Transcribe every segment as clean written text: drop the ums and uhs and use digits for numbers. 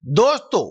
दोस्तों,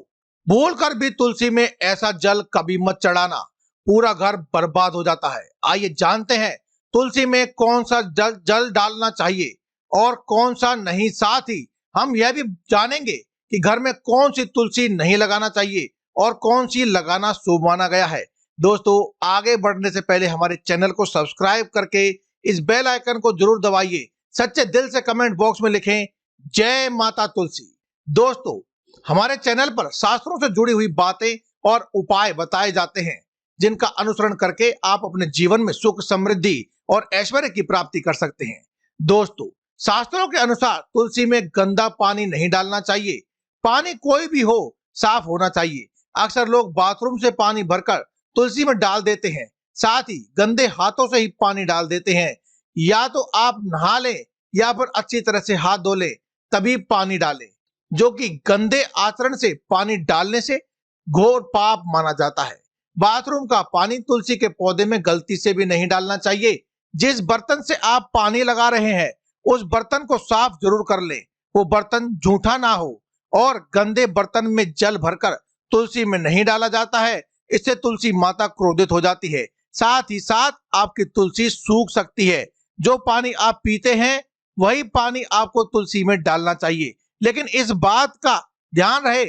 भूलकर भी तुलसी में ऐसा जल कभी मत चढ़ाना, पूरा घर बर्बाद हो जाता है। आइए जानते हैं तुलसी में कौन सा जल जल डालना चाहिए और कौन सा नहीं। साथ ही हम यह भी जानेंगे कि घर में कौन सी तुलसी नहीं लगाना चाहिए और कौन सी लगाना शुभ माना गया है। दोस्तों, आगे बढ़ने से पहले हमारे चैनल को सब्सक्राइब करके इस बेल आइकन को जरूर दबाइए। सच्चे दिल से कमेंट बॉक्स में लिखें जय माता तुलसी। दोस्तों, हमारे चैनल पर शास्त्रों से जुड़ी हुई बातें और उपाय बताए जाते हैं, जिनका अनुसरण करके आप अपने जीवन में सुख, समृद्धि और ऐश्वर्य की प्राप्ति कर सकते हैं। दोस्तों, शास्त्रों के अनुसार तुलसी में गंदा पानी नहीं डालना चाहिए। पानी कोई भी हो, साफ होना चाहिए। अक्सर लोग बाथरूम से पानी भरकर तुलसी में डाल देते हैं, साथ ही गंदे हाथों से ही पानी डाल देते हैं। या तो आप नहा लें या फिर अच्छी तरह से हाथ धो लें, तभी पानी डालें, जो कि गंदे आचरण से पानी डालने से घोर पाप माना जाता है। बाथरूम का पानी तुलसी के पौधे में गलती से भी नहीं डालना चाहिए। जिस बर्तन से आप पानी लगा रहे हैं, उस बर्तन को साफ जरूर कर लें। वो बर्तन जूठा ना हो। और गंदे बर्तन में जल भरकर तुलसी में नहीं डाला जाता है, इससे तुलसी माता क्रोधित हो जाती है। साथ ही साथ आपकी तुलसी सूख सकती है। जो पानी आप पीते हैं, वही पानी आपको तुलसी में डालना चाहिए। लेकिन इस बात का ध्यान रहे,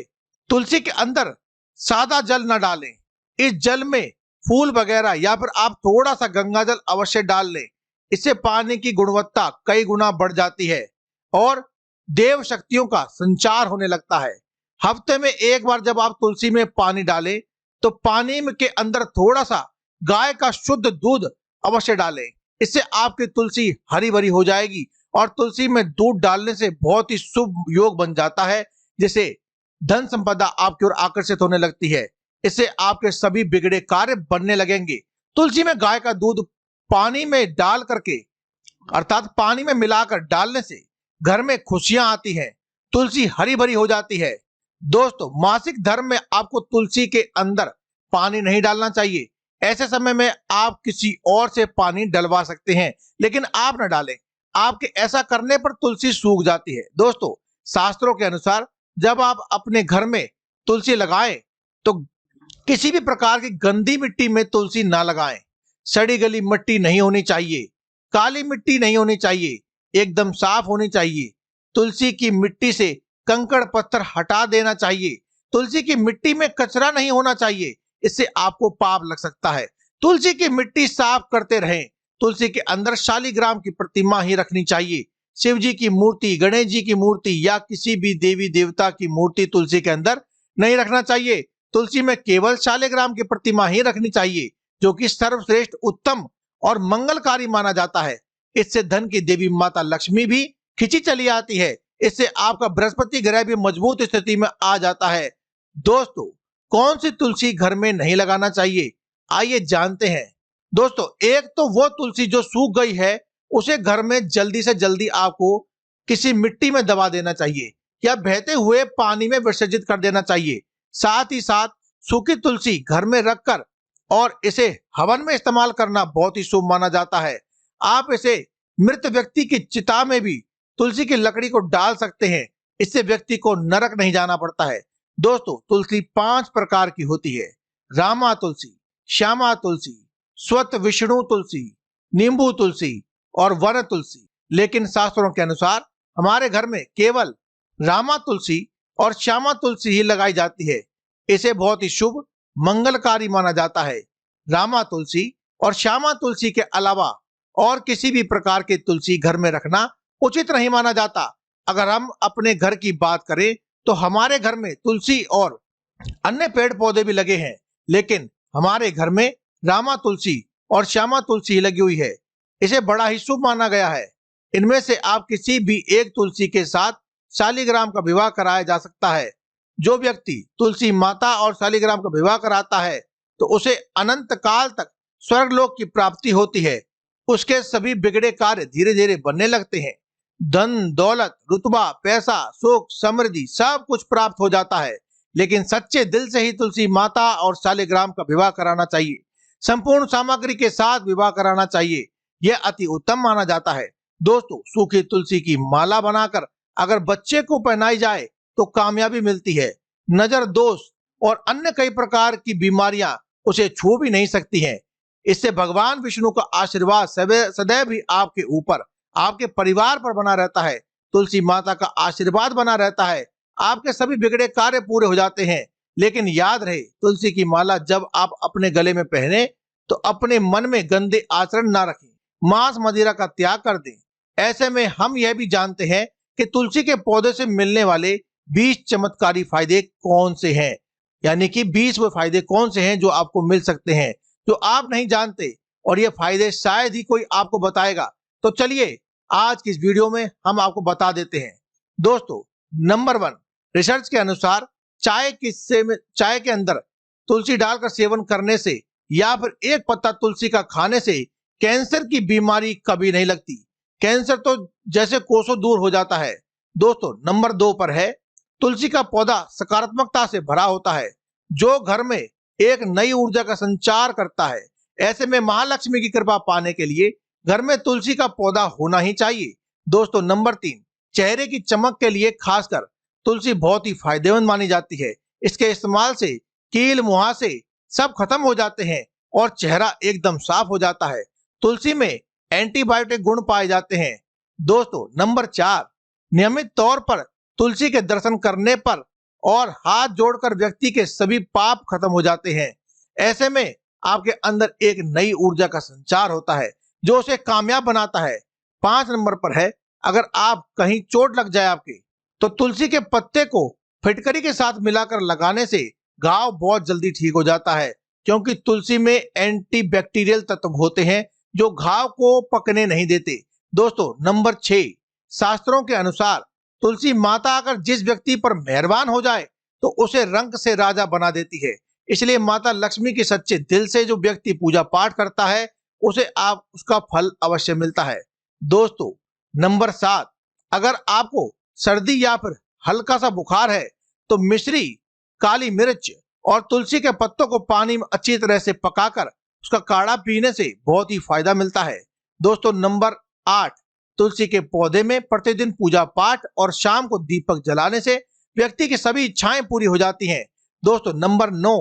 तुलसी के अंदर सादा जल न डालें। इस जल में फूल वगैरह या फिर आप थोड़ा सा गंगा जल अवश्य डाल लें। इससे पानी की गुणवत्ता कई गुना बढ़ जाती है और देव शक्तियों का संचार होने लगता है। हफ्ते में एक बार जब आप तुलसी में पानी डालें, तो पानी में के अंदर थोड़ा सा गाय का शुद्ध दूध अवश्य डालें। इससे आपकी तुलसी हरी भरी हो जाएगी और तुलसी में दूध डालने से बहुत ही शुभ योग बन जाता है, जिससे धन संपदा आपकी ओर आकर्षित होने लगती है। इससे आपके सभी बिगड़े कार्य बनने लगेंगे। तुलसी में गाय का दूध पानी में डाल करके, अर्थात पानी में मिलाकर डालने से घर में खुशियां आती हैं, तुलसी हरी भरी हो जाती है। दोस्तों, मासिक धर्म में आपको तुलसी के अंदर पानी नहीं डालना चाहिए। ऐसे समय में आप किसी और से पानी डलवा सकते हैं, लेकिन आप न डालें। आपके ऐसा करने पर तुलसी सूख जाती है। दोस्तों, शास्त्रों के अनुसार जब आप अपने घर में तुलसी लगाएं, तो किसी भी प्रकार की गंदी मिट्टी में तुलसी ना लगाएं। सड़ी गली मिट्टी नहीं होनी चाहिए, काली मिट्टी नहीं होनी चाहिए, एकदम साफ होनी चाहिए। तुलसी की मिट्टी से कंकड़ पत्थर हटा देना चाहिए। तुलसी की मिट्टी में कचरा नहीं होना चाहिए, इससे आपको पाप लग सकता है। तुलसी की मिट्टी साफ करते रहें। तुलसी के अंदर शालिग्राम की प्रतिमा ही रखनी चाहिए। शिव जी की मूर्ति, गणेश जी की मूर्ति या किसी भी देवी देवता की मूर्ति तुलसी के अंदर नहीं रखना चाहिए। तुलसी में केवल शालिग्राम की प्रतिमा ही रखनी चाहिए, जो कि सर्वश्रेष्ठ, उत्तम और मंगलकारी माना जाता है। इससे धन की देवी माता लक्ष्मी भी खिंची चली आती है। इससे आपका बृहस्पति ग्रह भी मजबूत स्थिति में आ जाता है। दोस्तों, कौन सी तुलसी घर में नहीं लगाना चाहिए, आइए जानते हैं। दोस्तों, एक तो वो तुलसी जो सूख गई है, उसे घर में जल्दी से जल्दी आपको किसी मिट्टी में दबा देना चाहिए या बहते हुए पानी में विसर्जित कर देना चाहिए। साथ ही साथ सूखी तुलसी घर में रखकर और इसे हवन में इस्तेमाल करना बहुत ही शुभ माना जाता है। आप इसे मृत व्यक्ति की चिता में भी तुलसी की लकड़ी को डाल सकते हैं। इससे व्यक्ति को नरक नहीं जाना पड़ता है। दोस्तों, तुलसी 5 प्रकार की होती है: रामा तुलसी, श्यामा तुलसी, स्वत विष्णु तुलसी, नींबू तुलसी और वन तुलसी। लेकिन शास्त्रों के अनुसार हमारे घर में केवल रामा तुलसी और श्यामा तुलसी ही लगाई जाती है। इसे बहुत ही शुभ, मंगलकारी माना जाता है। रामा तुलसी और श्यामा तुलसी के अलावा और किसी भी प्रकार की तुलसी घर में रखना उचित नहीं माना जाता। अगर हम अपने घर की बात करें, तो हमारे घर में तुलसी और अन्य पेड़ पौधे भी लगे हैं, लेकिन हमारे घर में रामा तुलसी और श्यामा तुलसी लगी हुई है। इसे बड़ा ही शुभ माना गया है। इनमें से आप किसी भी एक तुलसी के साथ शालिग्राम का विवाह कराया जा सकता है। जो व्यक्ति तुलसी माता और शालिग्राम का विवाह कराता है, तो उसे अनंत काल तक स्वर्गलोक की प्राप्ति होती है। उसके सभी बिगड़े कार्य धीरे धीरे बनने लगते हैं। धन दौलत, रुतबा, पैसा, सुख, समृद्धि सब कुछ प्राप्त हो जाता है। लेकिन सच्चे दिल से ही तुलसी माता और शालिग्राम का विवाह कराना चाहिए। संपूर्ण सामग्री के साथ विवाह कराना चाहिए, यह अति उत्तम माना जाता है। दोस्तों, सूखी तुलसी की माला बनाकर अगर बच्चे को पहनाई जाए, तो कामयाबी मिलती है। नजर दोष और अन्य कई प्रकार की बीमारियां उसे छू भी नहीं सकती हैं। इससे भगवान विष्णु का आशीर्वाद सदैव ही आपके ऊपर, आपके परिवार पर बना रहता है। तुलसी माता का आशीर्वाद बना रहता है, आपके सभी बिगड़े कार्य पूरे हो जाते हैं। लेकिन याद रहे, तुलसी की माला जब आप अपने गले में पहने तो अपने मन में गंदे आचरण ना रखें, मांस मदिरा का त्याग कर दें। ऐसे में हम यह भी जानते हैं कि तुलसी के पौधे से मिलने वाले 20 चमत्कारी फायदे कौन से हैं, यानी कि 20 वो फायदे कौन से हैं जो आपको मिल सकते हैं, जो आप नहीं जानते, और ये फायदे शायद ही कोई आपको बताएगा। तो चलिए आज की इस वीडियो में हम आपको बता देते हैं। दोस्तों, नंबर 1, रिसर्च के अनुसार चाय के अंदर तुलसी डालकर सेवन करने से या फिर एक पत्ता तुलसी का खाने से कैंसर की बीमारी कभी नहीं लगती। कैंसर तो जैसे कोसों दूर हो जाता है। दोस्तों, नंबर 2 पर है, तुलसी का पौधा सकारात्मकता से भरा होता है, जो घर में एक नई ऊर्जा का संचार करता है। ऐसे में महालक्ष्मी की कृपा पाने के लिए घर में तुलसी का पौधा होना ही चाहिए। दोस्तों, नंबर 3, चेहरे की चमक के लिए खासकर तुलसी बहुत ही फायदेमंद मानी जाती है। इसके इस्तेमाल से कील मुहासे सब खत्म हो जाते हैं और चेहरा एकदम साफ हो जाता है। तुलसी में एंटीबायोटिक गुण पाए जाते हैं। दोस्तों, नंबर 4, नियमित तौर पर तुलसी के दर्शन करने पर और हाथ जोड़कर व्यक्ति के सभी पाप खत्म हो जाते हैं। ऐसे में आपके अंदर एक नई ऊर्जा का संचार होता है जो उसे कामयाब बनाता है। 5 नंबर पर है, अगर आप कहीं चोट लग जाए आपके, तो तुलसी के पत्ते को फिटकरी के साथ मिलाकर लगाने से घाव बहुत जल्दी ठीक हो जाता है, क्योंकि तुलसी में एंटीबैक्टीरियल तत्व होते हैं जो घाव को पकने नहीं देते। दोस्तों, नंबर 6, शास्त्रों के अनुसार तुलसी माता अगर जिस व्यक्ति पर मेहरबान हो जाए तो उसे रंक से राजा बना देती है। इसलिए माता लक्ष्मी के सच्चे दिल से जो व्यक्ति पूजा पाठ करता है उसे आप उसका फल अवश्य मिलता है। दोस्तों, नंबर 7, अगर आपको सर्दी या फिर हल्का सा बुखार है तो मिश्री, काली मिर्च और तुलसी के पत्तों को पानी में अच्छी तरह से पकाकर उसका काढ़ा पीने से बहुत ही फायदा मिलता है। दोस्तों, नंबर 8, तुलसी के पौधे में प्रतिदिन पूजा पाठ और शाम को दीपक जलाने से व्यक्ति की सभी इच्छाएं पूरी हो जाती हैं। दोस्तों, नंबर 9,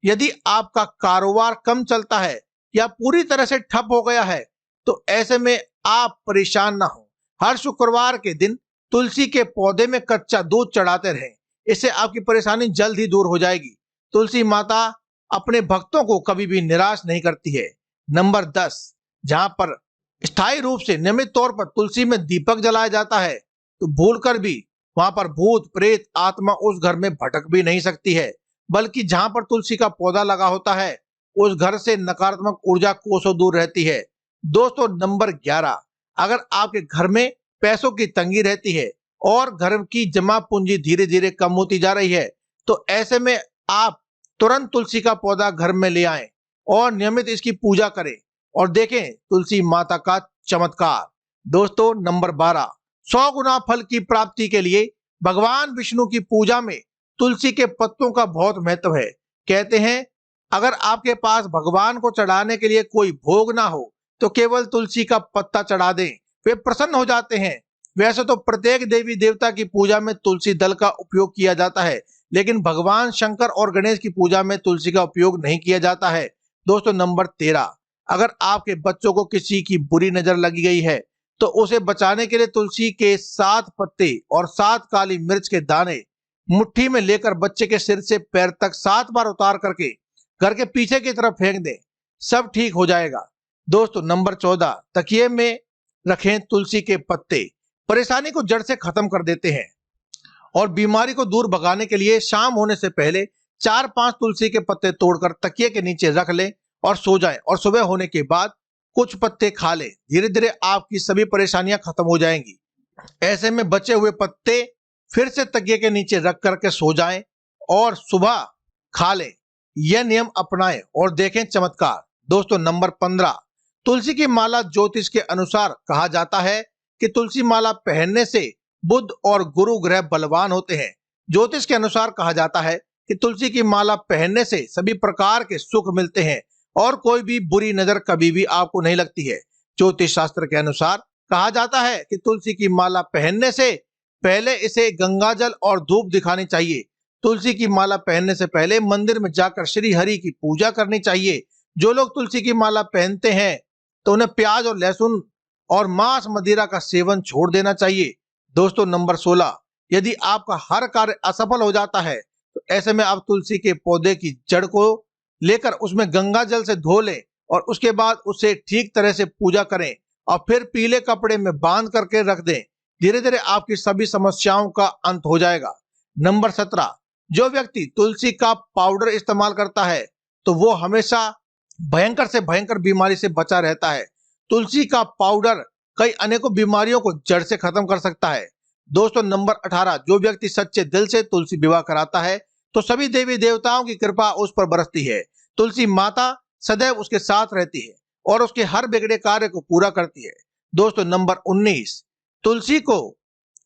यदि आपका कारोबार कम चलता है या पूरी तरह से ठप हो गया है तो ऐसे में आप परेशान ना हो। हर शुक्रवार के दिन तुलसी के पौधे में कच्चा दूध चढ़ाते रहें, इससे आपकी परेशानी जल्द ही दूर हो जाएगी। तुलसी माता अपने भक्तों को कभी भी निराश नहीं करती है। नंबर 10, जहां पर स्थायी रूप से नियमित तौर पर तुलसी में दीपक जलाया जाता है तो भूलकर भी वहां पर भूत प्रेत आत्मा उस घर में भटक भी नहीं सकती है, बल्कि जहां पर तुलसी का पौधा लगा होता है उस घर से नकारात्मक ऊर्जा कोसों दूर रहती है। दोस्तों, नंबर 11, अगर आपके घर में पैसों की तंगी रहती है और घर की जमा पूंजी धीरे धीरे कम होती जा रही है तो ऐसे में आप तुरंत तुलसी का पौधा घर में ले आएं और नियमित इसकी पूजा करें और देखें तुलसी माता का चमत्कार। दोस्तों, नंबर 12, 100 गुना फल की प्राप्ति के लिए भगवान विष्णु की पूजा में तुलसी के पत्तों का बहुत महत्व है। कहते हैं, अगर आपके पास भगवान को चढ़ाने के लिए कोई भोग ना हो तो केवल तुलसी का पत्ता चढ़ा दें, वे प्रसन्न हो जाते हैं। वैसे तो प्रत्येक देवी देवता की पूजा में तुलसी दल का उपयोग किया जाता है, लेकिन भगवान शंकर और गणेश की पूजा में तुलसी का उपयोग नहीं किया जाता है। दोस्तों, नंबर 13, अगर आपके बच्चों को किसी की बुरी नजर लगी गई है तो उसे बचाने के लिए तुलसी के 7 पत्ते और 7 काली मिर्च के दाने मुट्ठी में लेकर बच्चे के सिर से पैर तक 7 बार उतार करके घर के पीछे की तरफ फेंक दें, सब ठीक हो जाएगा। दोस्तों, नंबर 14, तकिए में रखें तुलसी के पत्ते, परेशानी को जड़ से खत्म कर देते हैं और बीमारी को दूर भगाने के लिए शाम होने से पहले 4-5 तुलसी के पत्ते तोड़कर तकिए के नीचे रख लें और सो जाएं और सुबह होने के बाद कुछ पत्ते खा लें। धीरे धीरे आपकी सभी परेशानियां खत्म हो जाएंगी। ऐसे में बचे हुए पत्ते फिर से तकिए के नीचे रख करके सो जाएं और सुबह खा लें। यह नियम अपनाएं और देखें चमत्कार। दोस्तों, नंबर 15, तुलसी की माला ज्योतिष के अनुसार कहा जाता है कि तुलसी माला पहनने से बुध और गुरु ग्रह बलवान होते हैं। ज्योतिष के अनुसार कहा जाता है कि तुलसी की माला पहनने से सभी प्रकार के सुख मिलते हैं और कोई भी बुरी नजर कभी भी आपको नहीं लगती है। ज्योतिष शास्त्र के अनुसार कहा जाता है कि तुलसी की माला पहनने से पहले इसे गंगा जल और धूप दिखानी चाहिए तुलसी की माला पहनने से पहले मंदिर में जाकर श्री हरि की पूजा करनी चाहिए। जो लोग तुलसी की माला पहनते हैं तो उन्हें प्याज और लहसुन और मांस मदिरा का सेवन छोड़ देना चाहिए। दोस्तों नंबर 16, यदि आपका हर कार्य असफल हो जाता है तो ऐसे में आप तुलसी के पौधे की जड़ को लेकर उसमें गंगा जल से धो लें और उसके बाद उसे ठीक तरह से पूजा करें और फिर पीले कपड़े में बांध करके रख दें। धीरे धीरे आपकी सभी समस्याओं का अंत हो जाएगा। नंबर 17, जो व्यक्ति तुलसी का पाउडर इस्तेमाल करता है तो वो हमेशा भयंकर से भयंकर बीमारी से बचा रहता है। तुलसी का पाउडर कई अनेकों बीमारियों को जड़ से खत्म कर सकता है। दोस्तों नंबर 18, जो व्यक्ति सच्चे दिल से तुलसी विवाह कराता है तो सभी देवी देवताओं की कृपा उस पर बरसती है। तुलसी माता सदैव उसके साथ रहती है और उसके हर बिगड़े कार्य को पूरा करती है। दोस्तों नंबर 19, तुलसी को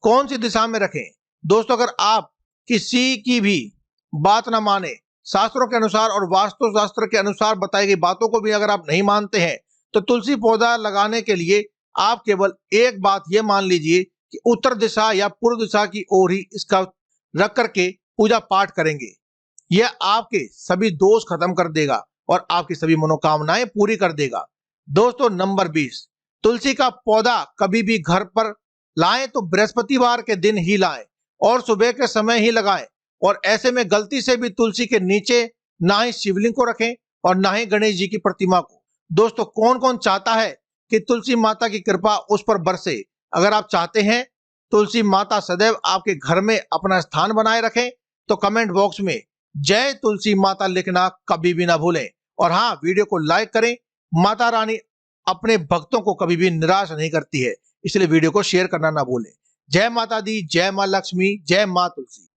कौन सी दिशा में रखें? दोस्तों अगर आप किसी की भी बात ना माने, शास्त्रों के अनुसार और वास्तु शास्त्र के अनुसार बताई गई बातों को भी अगर आप नहीं मानते हैं तो तुलसी पौधा लगाने के लिए आप केवल एक बात ये मान लीजिए कि उत्तर दिशा या पूर्व दिशा की ओर ही इसका रख करके पूजा पाठ करेंगे। यह आपके सभी दोष खत्म कर देगा और आपकी सभी मनोकामनाएं पूरी कर देगा। दोस्तों नंबर 20, तुलसी का पौधा कभी भी घर पर लाएं तो बृहस्पतिवार के दिन ही लाएं और सुबह के समय ही लगाएं और ऐसे में गलती से भी तुलसी के नीचे ना ही शिवलिंग को रखें और ना ही गणेश जी की प्रतिमा को। दोस्तों कौन कौन चाहता है कि तुलसी माता की कृपा उस पर बरसे? अगर आप चाहते हैं तुलसी माता सदैव आपके घर में अपना स्थान बनाए रखें तो कमेंट बॉक्स में जय तुलसी माता लिखना कभी भी ना भूलें। और हाँ, वीडियो को लाइक करें। माता रानी अपने भक्तों को कभी भी निराश नहीं करती है, इसलिए वीडियो को शेयर करना ना भूलें। जय माता दी, जय मां लक्ष्मी, जय मां तुलसी।